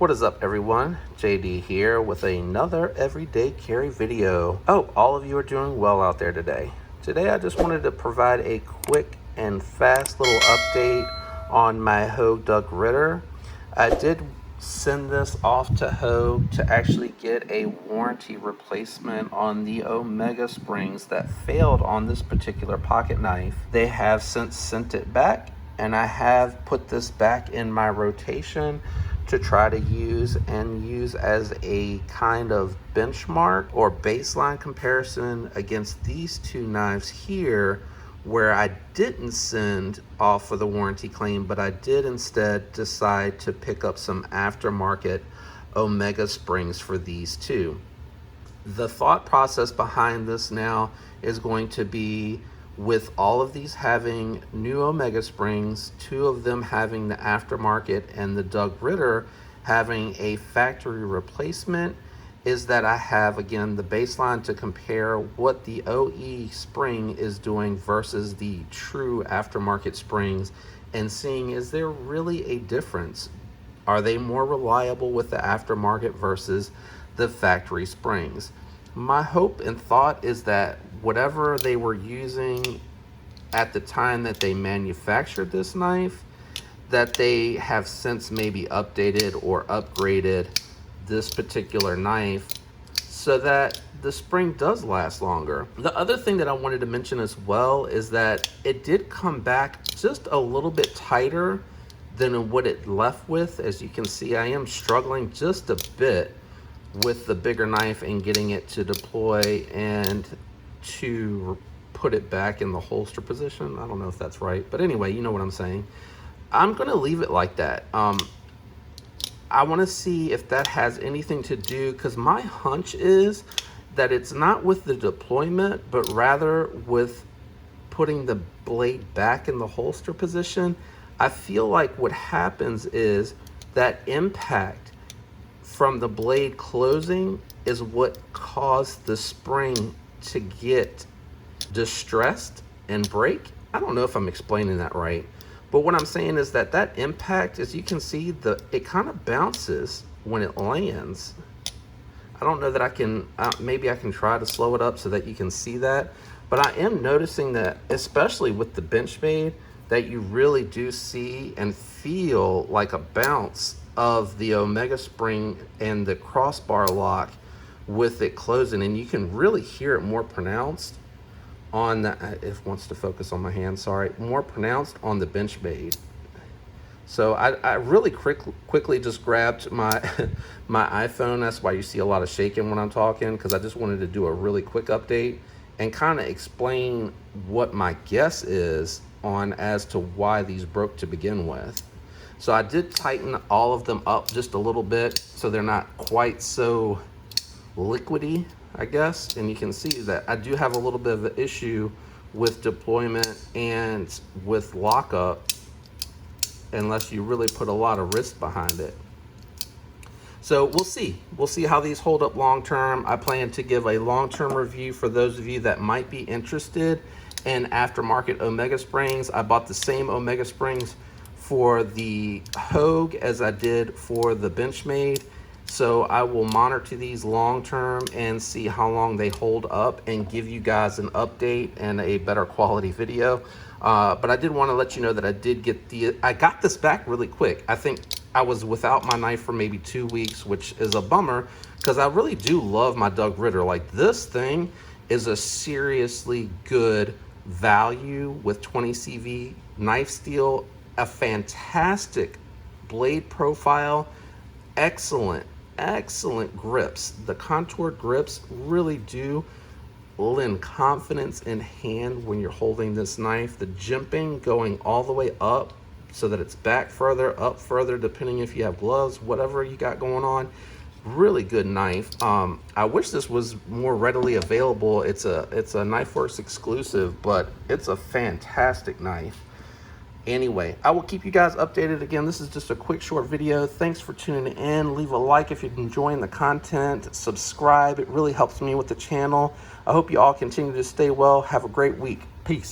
What is up, everyone? JD here with another everyday carry video. Oh, all of you are doing well out there today. Today I just wanted to provide a quick and fast little update on my Hogue Doug Ritter. I did send this off to Hogue to actually get a warranty replacement on the Omega springs that failed on this particular pocket knife. They have since sent it back, and I have put this back in my rotation to try to use as a kind of benchmark or baseline comparison against these two knives here, where I didn't send off for the warranty claim, but I did instead decide to pick up some aftermarket Omega springs for these two. The thought process behind this now is going to be, with all of these having new Omega springs, two of them having the aftermarket and the Doug Ritter having a factory replacement, is that I have, again, the baseline to compare what the OE spring is doing versus the true aftermarket springs, and seeing, is there really a difference? Are they more reliable with the aftermarket versus the factory springs? My hope and thought is that whatever they were using at the time that they manufactured this knife, that they have since maybe updated or upgraded this particular knife so that the spring does last longer. The other thing that I wanted to mention as well is that it did come back just a little bit tighter than what it left with. As you can see, I am struggling just a bit with the bigger knife and getting it to deploy and to put it back in the holster position. I don't know if that's right, but anyway, you know what I'm saying. I'm gonna leave it like that. I wanna see if that has anything to do, because my hunch is that it's not with the deployment, but rather with putting the blade back in the holster position. I feel like what happens is that impact from the blade closing is what caused the spring to get distressed and break. I don't know if I'm explaining that right, but what I'm saying is that that impact, as you can see, it kind of bounces when it lands. I don't know that I can, maybe I can try to slow it up so that you can see that, but I am noticing that, especially with the Benchmade, that you really do see and feel like a bounce of the Omega spring and the crossbar lock with it closing, and you can really hear it more pronounced on the, if it wants to focus on my hand, sorry, more pronounced on the Benchmade. So I really quickly just grabbed my my iPhone. That's why you see a lot of shaking when I'm talking, because I just wanted to do a really quick update and kind of explain what my guess is on as to why these broke to begin with. So I did tighten all of them up just a little bit so they're not quite so liquidy, I guess. And you can see that I do have a little bit of an issue with deployment and with lockup unless you really put a lot of wrist behind it. So we'll see how these hold up long term. I plan to give a long-term review for those of you that might be interested in aftermarket Omega springs. I bought the same Omega springs for the Hogue as I did for the Benchmade. So I will monitor these long term and see how long they hold up and give you guys an update and a better quality video. But I did want to let you know that I got this back really quick. I think I was without my knife for maybe 2 weeks, which is a bummer, because I really do love my Doug Ritter. Like, this thing is a seriously good value with 20 CV knife steel, a fantastic blade profile, excellent grips. The contoured grips really do lend confidence in hand when you're holding this knife. The jimping going all the way up so that it's back further, up further, depending if you have gloves, whatever you got going on. Really good knife. I wish this was more readily available. It's a KnifeWorks exclusive, but it's a fantastic knife. Anyway, I will keep you guys updated. Again, this is just a quick short video. Thanks for tuning in. Leave a like if you're enjoying the content. Subscribe. It really helps me with the channel. I hope you all continue to stay well. Have a great week. Peace.